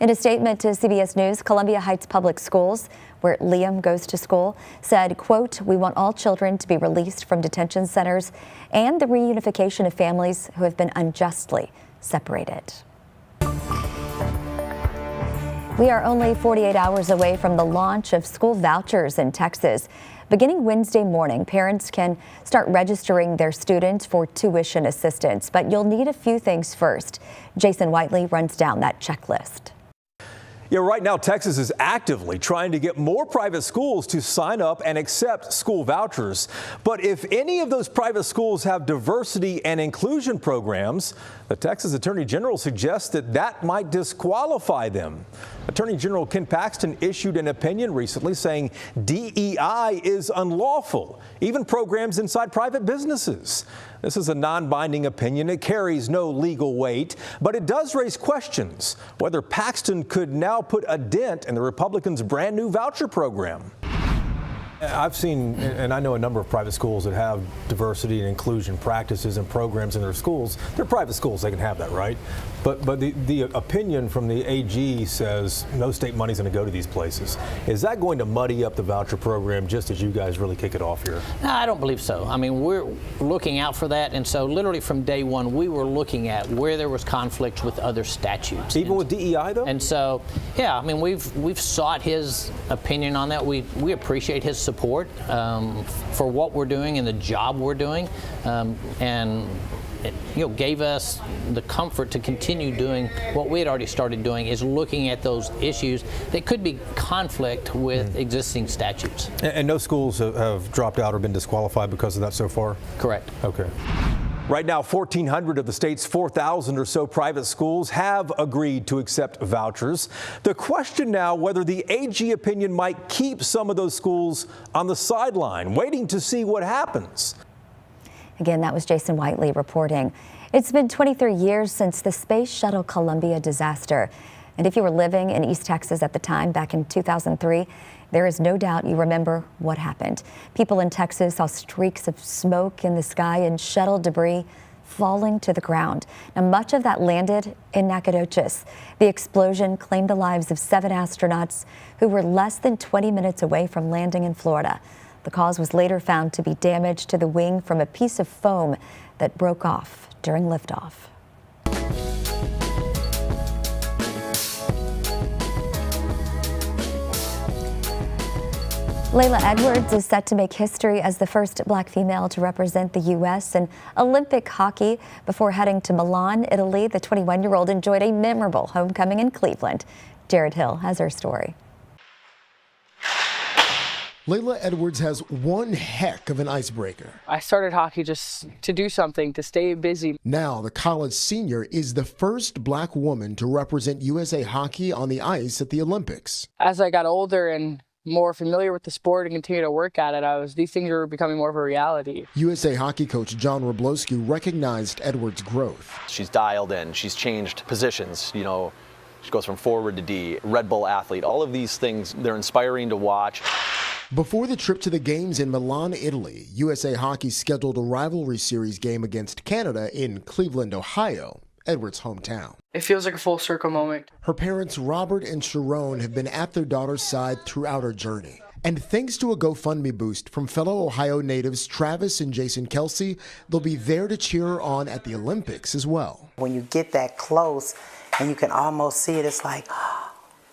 In a statement to CBS News, Columbia Heights Public Schools, where Liam goes to school, said, quote, "We want all children to be released from detention centers and the reunification of families who have been unjustly separated." We are only 48 hours away from the launch of school vouchers in Texas. Beginning Wednesday morning, parents can start registering their students for tuition assistance, but you'll need a few things first. Jason Whiteley runs down that checklist. Yeah, right now, Texas is actively trying to get more private schools to sign up and accept school vouchers. But if any of those private schools have diversity and inclusion programs, the Texas Attorney General suggests that might disqualify them. Attorney General Ken Paxton issued an opinion recently saying DEI is unlawful, even programs inside private businesses. This is a non-binding opinion. It carries no legal weight, but it does raise questions whether Paxton could now put a dent in the Republicans' brand new voucher program. I've seen, and I know a number of private schools that have diversity and inclusion practices and programs in their schools. They're private schools, they can have that, right? But the opinion from the AG says no state money's going to go to these places. Is that going to muddy up the voucher program just as you guys really kick it off here? No, I don't believe so. I mean, we're looking out for that, and so literally from day one, we were looking at where there was conflict with other statutes. Even with DEI, though? And so, yeah, I mean, we've sought his opinion on that. We appreciate his support for what we're doing and the job we're doing, and it, gave us the comfort to continue doing what we had already started doing, is looking at those issues that could be conflict with existing statutes. And no schools have dropped out or been disqualified because of that so far? Correct. Okay. Right now, 1,400 of the state's 4,000 or so private schools have agreed to accept vouchers. The question now, whether the AG opinion might keep some of those schools on the sideline, waiting to see what happens. Again, that was Jason Whiteley reporting. It's been 23 years since the Space Shuttle Columbia disaster. And if you were living in East Texas at the time, back in 2003, there is no doubt you remember what happened. People in Texas saw streaks of smoke in the sky and shuttle debris falling to the ground. Now, much of that landed in Nacogdoches. The explosion claimed the lives of 7 astronauts who were less than 20 minutes away from landing in Florida. The cause was later found to be damage to the wing from a piece of foam that broke off during liftoff. Layla Edwards is set to make history as the first black female to represent the U.S. in Olympic hockey. Before heading to Milan, Italy, the 21-year-old enjoyed a memorable homecoming in Cleveland. Jared Hill has her story. Layla Edwards has one heck of an icebreaker. I started hockey just to do something, to stay busy. Now, the college senior is the first black woman to represent USA Hockey on the ice at the Olympics. As I got older and more familiar with the sport and continue to work at it, these things are becoming more of a reality. USA Hockey coach John Wroblewski recognized Edwards' growth. She's dialed in. She's changed positions. She goes from forward to D, Red Bull athlete. All of these things, they're inspiring to watch. Before the trip to the games in Milan, Italy, USA Hockey scheduled a rivalry series game against Canada in Cleveland, Ohio, Edwards' hometown. It feels like a full circle moment. Her parents, Robert and Sharon, have been at their daughter's side throughout her journey. And thanks to a GoFundMe boost from fellow Ohio natives Travis and Jason Kelsey, they'll be there to cheer her on at the Olympics as well. When you get that close and you can almost see it, it's like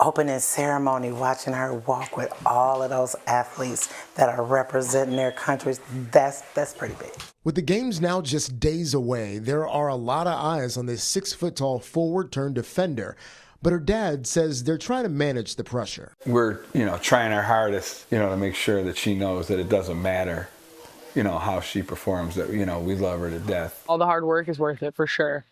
opening ceremony, watching her walk with all of those athletes that are representing their countries. That's pretty big. With the games now just days away, there are a lot of eyes on this 6-foot-tall forward-turned defender. But her dad says they're trying to manage the pressure. We're, trying our hardest, to make sure that she knows that it doesn't matter, how she performs, that, we love her to death. All the hard work is worth it for sure.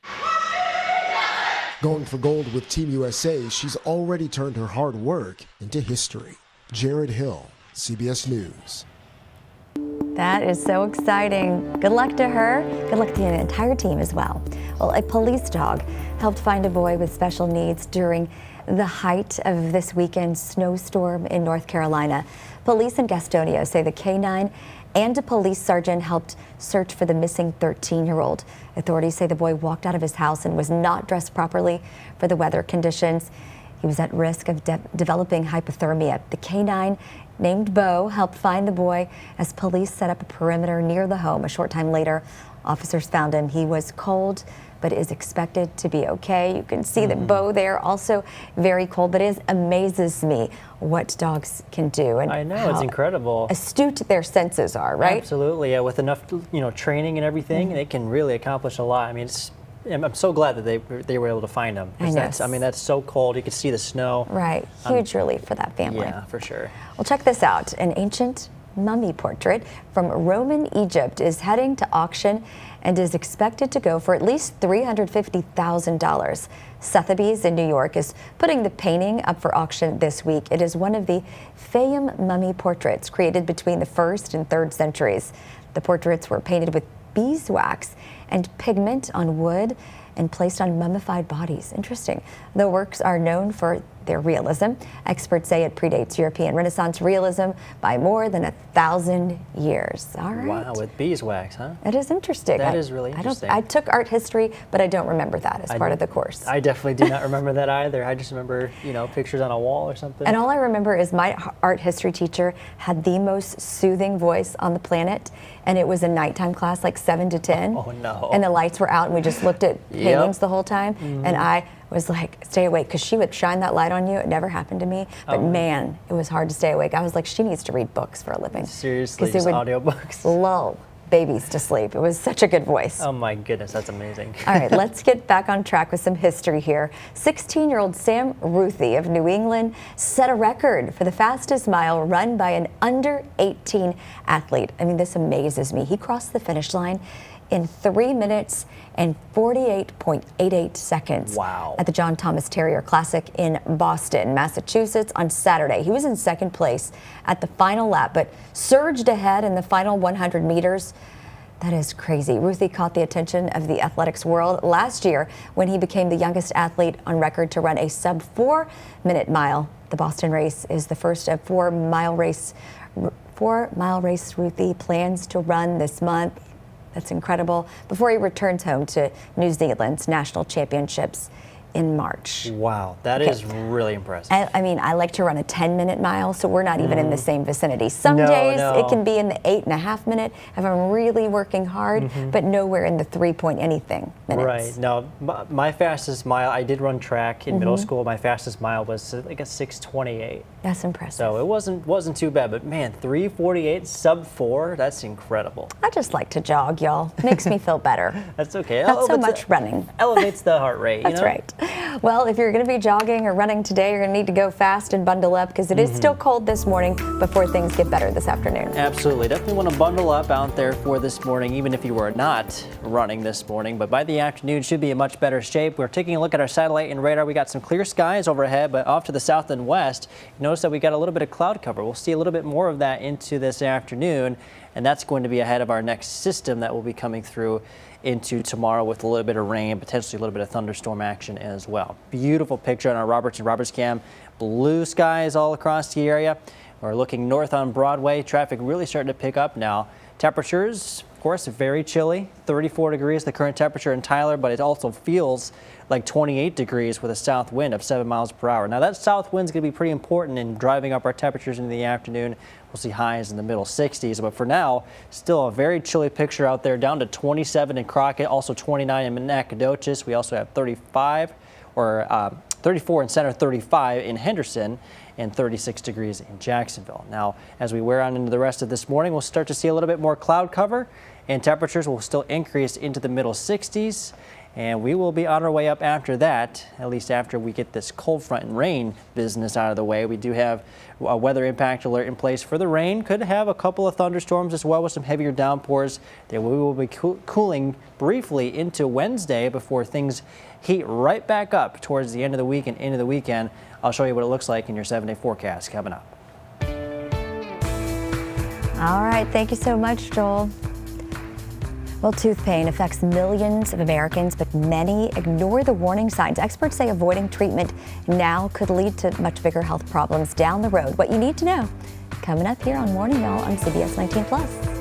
Going for gold with Team USA, she's already turned her hard work into history. Jared Hill, CBS News. That is so exciting. Good luck to her. Good luck to the entire team as well. Well, a police dog helped find a boy with special needs during the height of this weekend's snowstorm in North Carolina. Police in Gastonia say the K-9 and a police sergeant helped search for the missing 13-year-old. Authorities say the boy walked out of his house and was not dressed properly for the weather conditions. He was at risk of developing hypothermia. The K-9, named Bo, helped find the boy as police set up a perimeter near the home. A short time later, officers found him. He was cold, but is expected to be okay. You can see that Bo there, also very cold, but it amazes me what dogs can do. And I know, it's incredible. Astute their senses are, right? Absolutely, yeah. With enough, training and everything, they can really accomplish a lot. I mean, I'm so glad that they were able to find him. That's so cold. You could see the snow. Right, huge relief for that family. Yeah, for sure. Well, check this out. An ancient mummy portrait from Roman Egypt is heading to auction and is expected to go for at least $350,000. Sotheby's in New York is putting the painting up for auction this week. It is one of the Fayum mummy portraits created between the 1st and 3rd centuries. The portraits were painted with beeswax and pigment on wood and placed on mummified bodies. Interesting. The works are known for their realism. Experts say it predates European Renaissance realism by more than 1,000 years. All right. Wow, with beeswax, huh? It is interesting. That is really interesting. I took art history, but I don't remember that as part of the course. I definitely do not remember that either. I just remember, pictures on a wall or something. And all I remember is my art history teacher had the most soothing voice on the planet, and it was a nighttime class, like 7 to 10. Oh, no. And the lights were out, and we just looked at paintings the whole time. And I was like, stay awake, because she would shine that light on you. It never happened to me, but man, it was hard to stay awake. I was like, she needs to read books for a living. Seriously, just audiobooks. Lull babies to sleep. It was such a good voice. Oh my goodness, that's amazing. All right, let's get back on track with some history here. 16-year-old Sam Ruthie of New England set a record for the fastest mile run by an under 18 athlete. I mean, this amazes me. He crossed the finish line in 3 minutes and 48.88 seconds. Wow. At the John Thomas Terrier Classic in Boston, Massachusetts on Saturday. He was in 2nd place at the final lap, but surged ahead in the final 100 meters. That is crazy. Ruthie caught the attention of the athletics world last year when he became the youngest athlete on record to run a sub 4-minute mile. The Boston race is the first of 4-mile race Ruthie plans to run this month. That's incredible. Before he returns home to New Zealand's national championships in March. Wow, that is really impressive. I mean, I like to run a 10-minute mile, so we're not even in the same vicinity. Some days it can be in the 8.5 minute if I'm really working hard, but nowhere in the 3-point-anything minutes. Right. No, my fastest mile, I did run track in middle school. My fastest mile was like a 6:28. That's impressive. So it wasn't too bad, but man, 3:48, sub 4, that's incredible. I just like to jog, y'all. Makes me feel better. That's okay. Not so much running. Elevates the heart rate. That's right. Well, if you're going to be jogging or running today, you're going to need to go fast and bundle up because it is still cold this morning before things get better this afternoon. Absolutely. Definitely want to bundle up out there for this morning, even if you were not running this morning. But by the afternoon, should be in much better shape. We're taking a look at our satellite and radar. We got some clear skies overhead, but off to the south and west, notice that we got a little bit of cloud cover. We'll see a little bit more of that into this afternoon, and that's going to be ahead of our next system that will be coming through into tomorrow with a little bit of rain, potentially a little bit of thunderstorm action as well. Beautiful picture on our Roberts cam. Blue skies all across the area. We're looking north on Broadway. Traffic really starting to pick up now. Temperatures, of course, very chilly. 34 degrees the current temperature in Tyler, but it also feels like 28 degrees with a south wind of 7 miles per hour. Now that south wind is going to be pretty important in driving up our temperatures in the afternoon. We'll see highs in the middle 60s, but for now, still a very chilly picture out there, down to 27 in Crockett, also 29 in Nacogdoches. We also have 34 in Center, 35 in Henderson, and 36 degrees in Jacksonville. Now, as we wear on into the rest of this morning, we'll start to see a little bit more cloud cover, and temperatures will still increase into the middle 60s. And we will be on our way up after that, at least after we get this cold front and rain business out of the way. We do have a weather impact alert in place for the rain. Could have a couple of thunderstorms as well with some heavier downpours. We will be cooling briefly into Wednesday before things heat right back up towards the end of the week and into the weekend. I'll show you what it looks like in your 7-day forecast coming up. All right, thank you so much, Joel. Well, tooth pain affects millions of Americans, but many ignore the warning signs. Experts say avoiding treatment now could lead to much bigger health problems down the road. What you need to know, coming up here on Morning Y'all on CBS 19 Plus.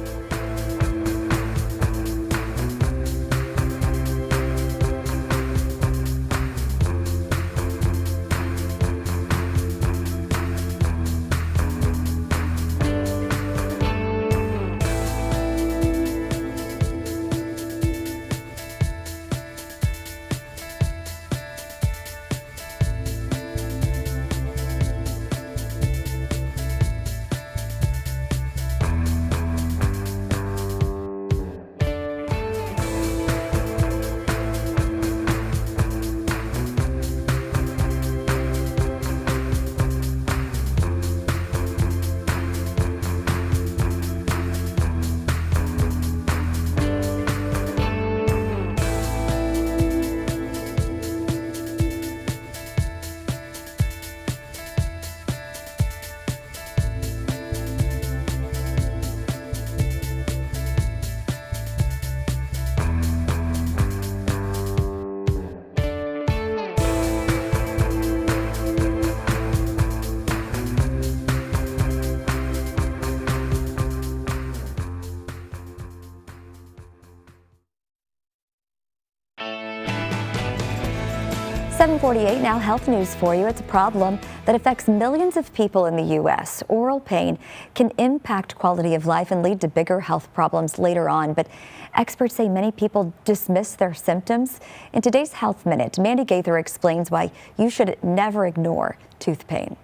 .48 now, health news for you. It's a problem that affects millions of people in the U.S. Oral pain can impact quality of life and lead to bigger health problems later on. But experts say many people dismiss their symptoms. In today's Health Minute, Mandy Gaither explains why you should never ignore tooth pain.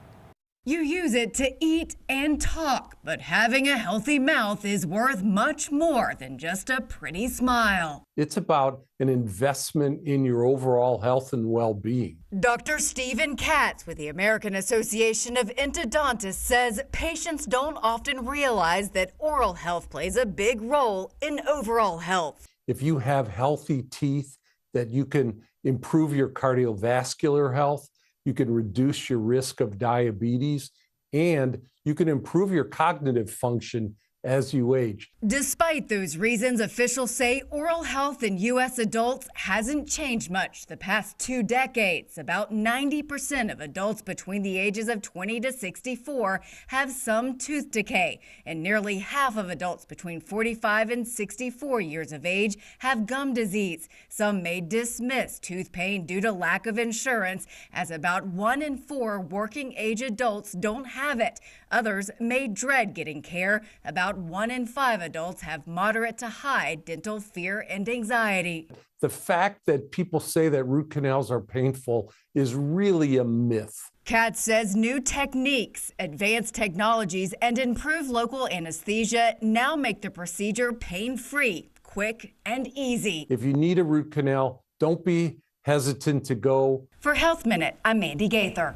You use it to eat and talk, but having a healthy mouth is worth much more than just a pretty smile. It's about an investment in your overall health and well-being. Dr. Stephen Katz with the American Association of Endodontists says patients don't often realize that oral health plays a big role in overall health. If you have healthy teeth, that you can improve your cardiovascular health, you can reduce your risk of diabetes, and you can improve your cognitive function as you age. Despite those reasons, officials say oral health in U.S. adults hasn't changed much the past 2 decades. About 90% of adults between the ages of 20 to 64 have some tooth decay, and nearly half of adults between 45 and 64 years of age have gum disease. Some may dismiss tooth pain due to lack of insurance, as about 1 in 4 working age adults don't have it. Others may dread getting care. About 1 in 5 adults have moderate to high dental fear and anxiety. The fact that people say that root canals are painful is really a myth. Katz says new techniques, advanced technologies, and improved local anesthesia now make the procedure pain-free, quick, and easy. If you need a root canal, don't be hesitant to go. For Health Minute, I'm Mandy Gaither.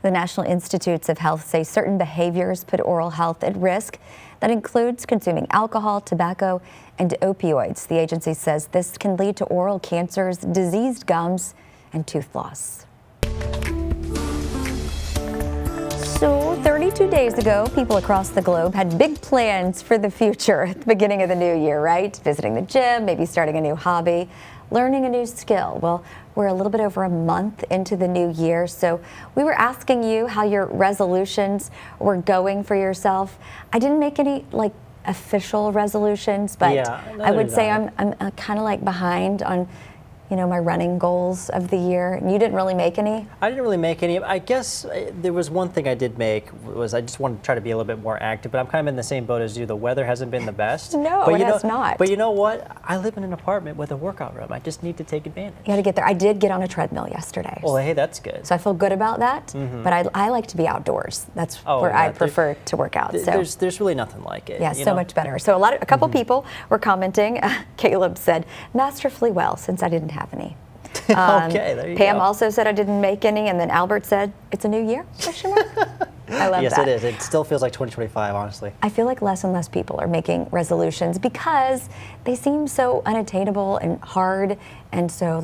The National Institutes of Health say certain behaviors put oral health at risk. That includes consuming alcohol, tobacco, and opioids. The agency says this can lead to oral cancers, diseased gums, and tooth loss. So 32 days ago, people across the globe had big plans for the future at the beginning of the new year, right? Visiting the gym, maybe starting a new hobby, learning a new skill. Well, we're a little bit over a month into the new year, so we were asking you how your resolutions were going for yourself. I didn't make any official resolutions, but yeah, I would say I'm kind of behind on my running goals of the year. And you didn't really make any? I didn't really make any. I guess there was one thing I did make was I just wanted to try to be a little bit more active, but I'm kind of in the same boat as you. The weather hasn't been the best. No, but it has not. But you know what? I live in an apartment with a workout room. I just need to take advantage. You got to get there. I did get on a treadmill yesterday. Well, hey, that's good. So I feel good about that, but I like to be outdoors. That's where I prefer to work out. So there's really nothing like it. Yeah, so much better. So a couple people were commenting. Caleb said, masterfully well, since I didn't have any. Okay, there you Pam go. also said I didn't make any, and then Albert said, it's a new year? I love yes, that. Yes, it is. It still feels like 2025, honestly. I feel like less and less people are making resolutions because they seem so unattainable and hard, And so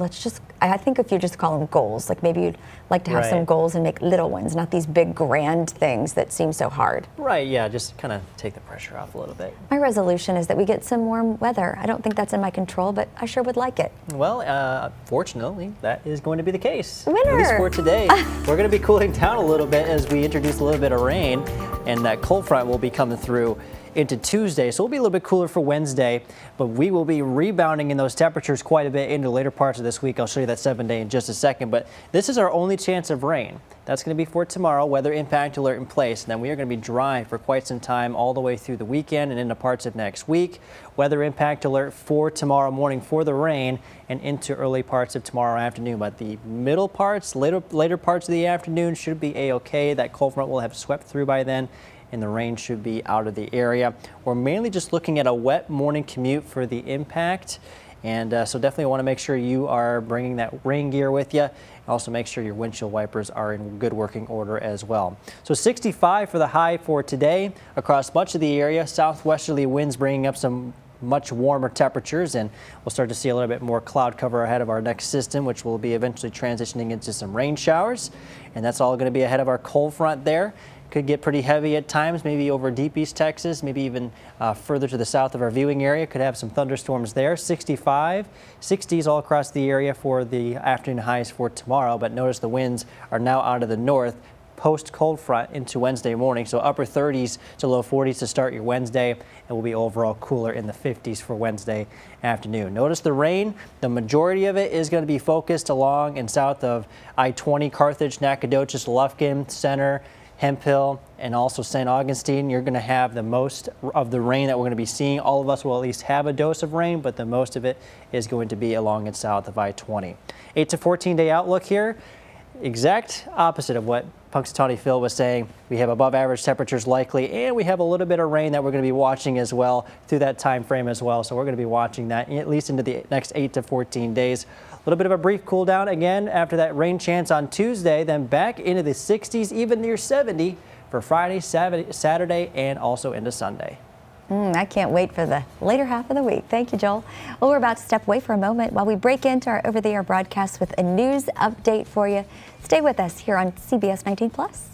I think if you just call them goals, like maybe you'd like to have some Right. goals and make little ones, not these big grand things that seem so hard. Right, yeah, just kind of take the pressure off a little bit. My resolution is that we get some warm weather. I don't think that's in my control, but I sure would like it. Well, fortunately, that is going to be the case. Winner! At least for today. We're going to be cooling down a little bit as we introduce a little bit of rain, and that cold front will be coming through into Tuesday. So it'll be a little bit cooler for Wednesday, but we will be rebounding in those temperatures quite a bit into later parts of this week. I'll show you that 7-day in just a second, but this is our only chance of rain. That's going to be for tomorrow, weather impact alert in place. And then we are going to be dry for quite some time all the way through the weekend and into parts of next week. Weather impact alert for tomorrow morning for the rain and into early parts of tomorrow afternoon. But the middle parts, later parts of the afternoon should be a-okay. That cold front will have swept through by then, and the rain should be out of the area. We're mainly just looking at a wet morning commute for the impact. And so definitely want to make sure you are bringing that rain gear with you. Also make sure your windshield wipers are in good working order as well. So 65 for the high for today across much of the area. Southwesterly winds bringing up some much warmer temperatures, and we'll start to see a little bit more cloud cover ahead of our next system, which will be eventually transitioning into some rain showers. And that's all going to be ahead of our cold front there. Could get pretty heavy at times, maybe over deep East Texas, maybe even further to the south of our viewing area. Could have some thunderstorms there. 65, 60s all across the area for the afternoon highs for tomorrow. But notice the winds are now out of the north post cold front into Wednesday morning. So upper 30s to low 40s to start your Wednesday, and will be overall cooler in the 50s for Wednesday afternoon. Notice the rain, the majority of it is going to be focused along and south of I-20, Carthage, Nacogdoches, Lufkin, Center, Hemphill, and also St. Augustine. You're going to have the most of the rain that we're going to be seeing. All of us will at least have a dose of rain, but the most of it is going to be along and south of I-20. 8 to 14-day outlook here. Exact opposite of what Punxsutawney Phil was saying. We have above average temperatures likely, and we have a little bit of rain that we're going to be watching as well through that time frame as well. So we're going to be watching that at least into the next 8 to 14 days. A little bit of a brief cool down again after that rain chance on Tuesday, then back into the 60s, even near 70 for Friday, Saturday, and also into Sunday. I can't wait for the later half of the week. Thank you, Joel. Well, we're about to step away for a moment while we break into our over-the-air broadcast with a news update for you. Stay with us here on CBS 19 Plus.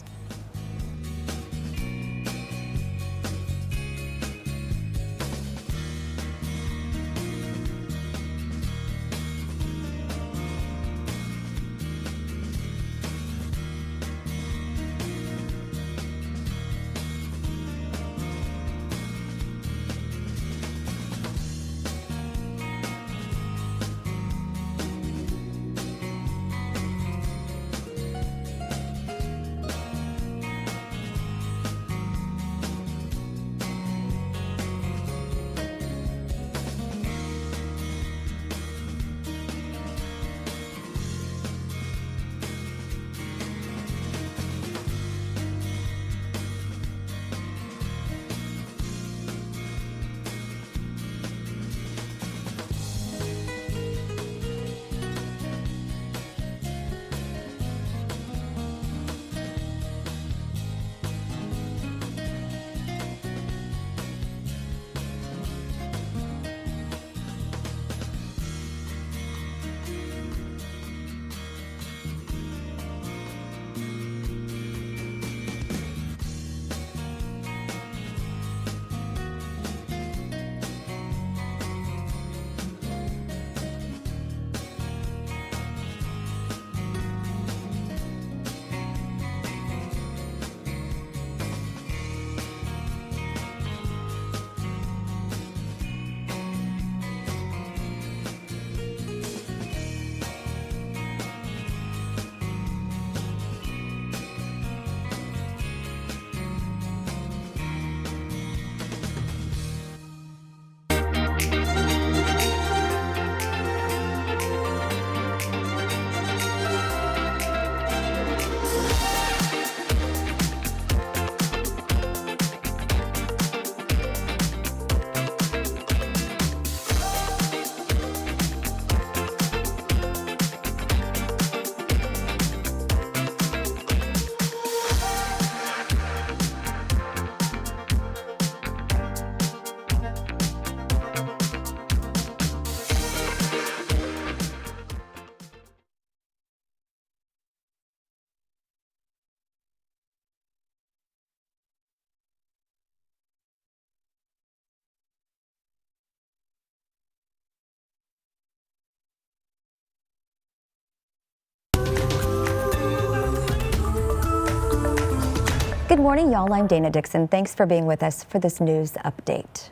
Good morning, y'all. I'm Dana Dixon. Thanks for being with us for this news update.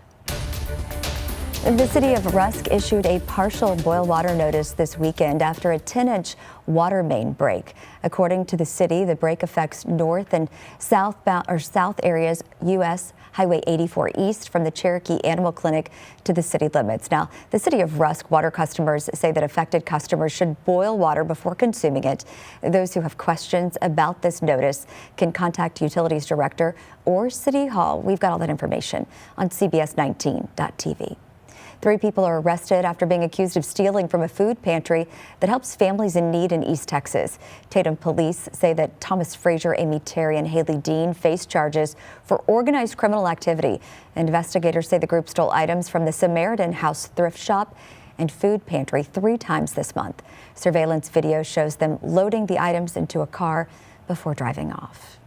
The city of Rusk issued a partial boil water notice this weekend after a 10-inch water main break. According to the city, the break affects north and south areas U.S. Highway 84 east from the Cherokee Animal Clinic to the city limits. Now, the city of Rusk water customers say that affected customers should boil water before consuming it. Those who have questions about this notice can contact Utilities Director or City Hall. We've got all that information on CBS19.tv. 3 people are arrested after being accused of stealing from a food pantry that helps families in need in East Texas. Tatum police say that Thomas Frazier, Amy Terry, and Haley Dean face charges for organized criminal activity. Investigators say the group stole items from the Samaritan House thrift shop and food pantry 3 times this month. Surveillance video shows them loading the items into a car before driving off.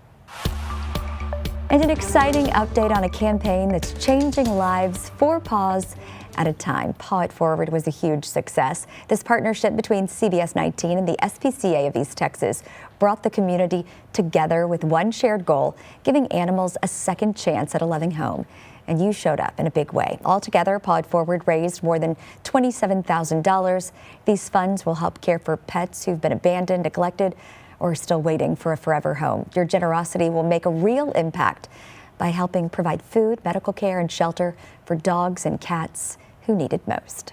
And an exciting update on a campaign that's changing lives 4 paws at a time. Paw It Forward was a huge success. This partnership between CBS19 and the SPCA of East Texas brought the community together with one shared goal, giving animals a second chance at a loving home. And you showed up in a big way. Altogether, Paw It Forward raised more than $27,000. These funds will help care for pets who've been abandoned, neglected, or are still waiting for a forever home. Your generosity will make a real impact by helping provide food, medical care, and shelter for dogs and cats who need it most.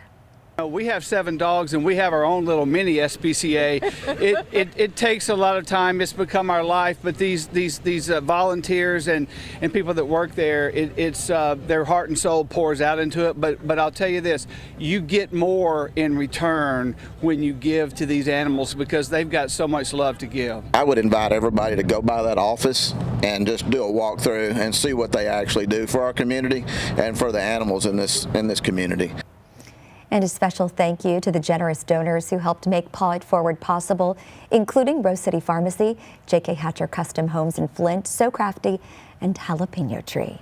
We have 7 dogs and we have our own little mini SPCA. It takes a lot of time. It's become our life, but these volunteers and people that work there, it's their heart and soul pours out into it. But I'll tell you this, you get more in return when you give to these animals because they've got so much love to give. I would invite everybody to go by that office and just do a walkthrough and see what they actually do for our community and for the animals in this community. And a special thank you to the generous donors who helped make Paw It Forward possible, including Rose City Pharmacy, J.K. Hatcher Custom Homes in Flint, So Crafty, and Jalapeno Tree.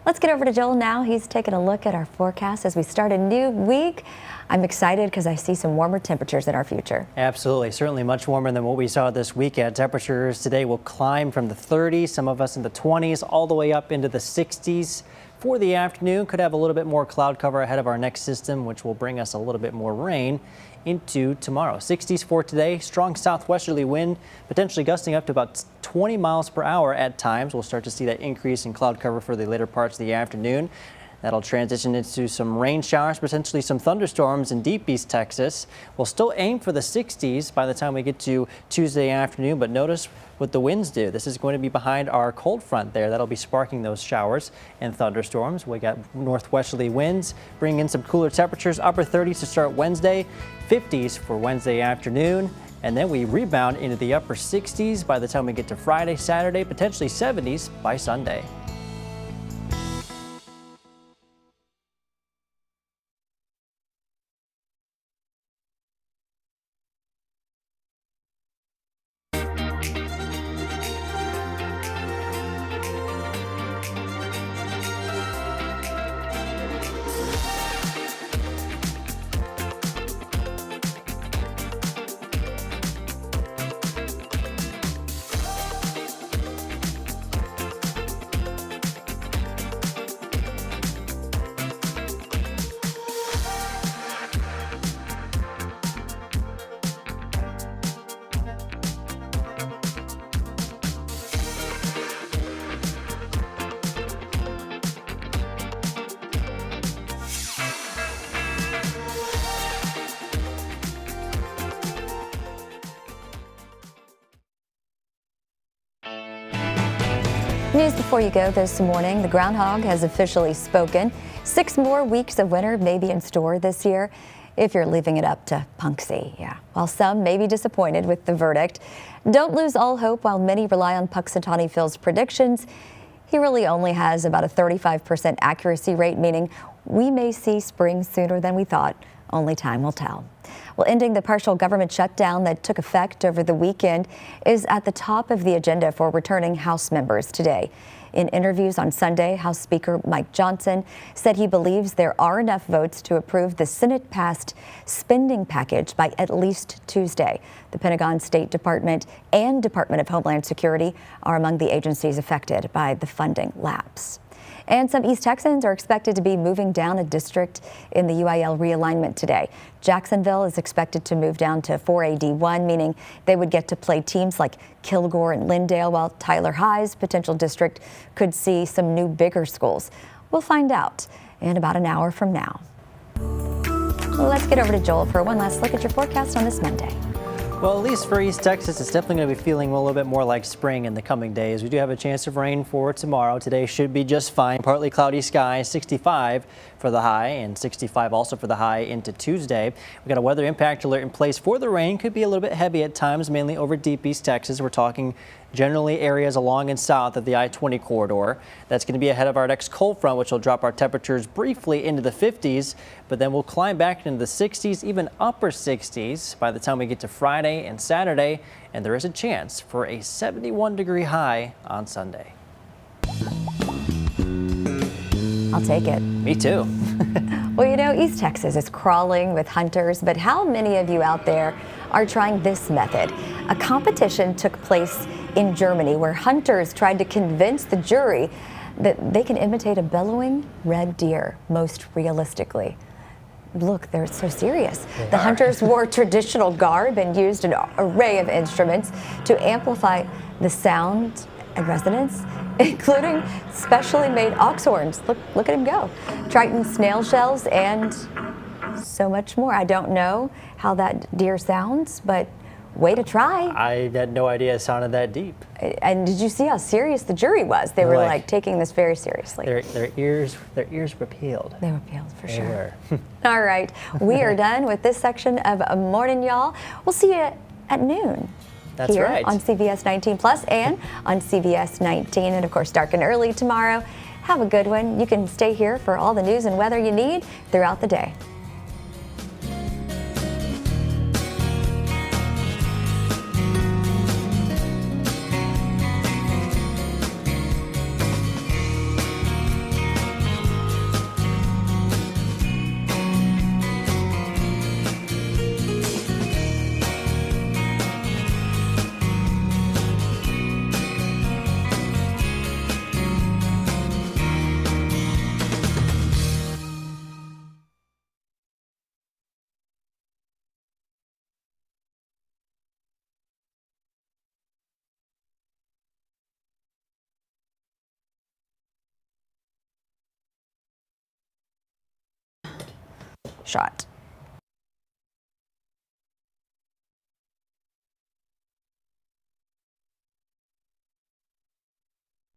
Let's get over to Joel now. He's taking a look at our forecast as we start a new week. I'm excited because I see some warmer temperatures in our future. Absolutely. Certainly much warmer than what we saw this weekend. Temperatures today will climb from the 30s, some of us in the 20s, all the way up into the 60s. For the afternoon, could have a little bit more cloud cover ahead of our next system, which will bring us a little bit more rain into tomorrow. 60s for today, strong southwesterly wind, potentially gusting up to about 20 miles per hour at times. We'll start to see that increase in cloud cover for the later parts of the afternoon. That'll transition into some rain showers, potentially some thunderstorms in deep East Texas. We'll still aim for the 60s by the time we get to Tuesday afternoon, but notice what the winds do. This is going to be behind our cold front there. That'll be sparking those showers and thunderstorms. We got northwesterly winds, bringing in some cooler temperatures, upper 30s to start Wednesday, 50s for Wednesday afternoon. And then we rebound into the upper 60s by the time we get to Friday, Saturday, potentially 70s by Sunday. News before you go this morning. The groundhog has officially spoken. 6 more weeks of winter may be in store this year if you're leaving it up to Punxsy. Yeah. While some may be disappointed with the verdict, don't lose all hope. While many rely on Punxsutawney Phil's predictions, he really only has about a 35% accuracy rate, meaning we may see spring sooner than we thought. Only time will tell. Well, ending the partial government shutdown that took effect over the weekend is at the top of the agenda for returning House members today. In interviews on Sunday, House Speaker Mike Johnson said he believes there are enough votes to approve the Senate-passed spending package by at least Tuesday. The Pentagon, State Department, and Department of Homeland Security are among the agencies affected by the funding lapse. And some East Texans are expected to be moving down a district in the UIL realignment today. Jacksonville is expected to move down to 4AD1, meaning they would get to play teams like Kilgore and Lindale, while Tyler High's potential district could see some new bigger schools. We'll find out in about an hour from now. Let's get over to Joel for one last look at your forecast on this Monday. Well, at least for East Texas, it's definitely going to be feeling a little bit more like spring in the coming days. We do have a chance of rain for tomorrow. Today should be just fine. Partly cloudy skies, 65 for the high and 65 also for the high into Tuesday. We've got a weather impact alert in place for the rain. Could be a little bit heavy at times, mainly over deep East Texas. We're talking generally areas along and south of the I-20 corridor. That's going to be ahead of our next cold front, which will drop our temperatures briefly into the 50s, but then we'll climb back into the 60s, even upper 60s by the time we get to Friday and Saturday, and there is a chance for a 71-degree high on Sunday. I'll take it. Me too. Well, you know, East Texas is crawling with hunters, but how many of you out there are trying this method? A competition took place in Germany where hunters tried to convince the jury that they can imitate a bellowing red deer most realistically. Look, they're so serious. The hunters wore traditional garb and used an array of instruments to amplify the sound and resonance, including specially made ox horns. Look at him go. Triton snail shells and so much more. I don't know how that deer sounds, but way to try. I had no idea it sounded that deep. And did you see how serious the jury was? They were like taking this very seriously. Their ears were peeled. They were peeled for sure. They were. All right, we are done with this section of Morning Y'all. We'll see you at noon. That's here right. On CBS19 Plus and on CBS19, and of course dark and early tomorrow. Have a good one. You can stay here for all the news and weather you need throughout the day. Shot.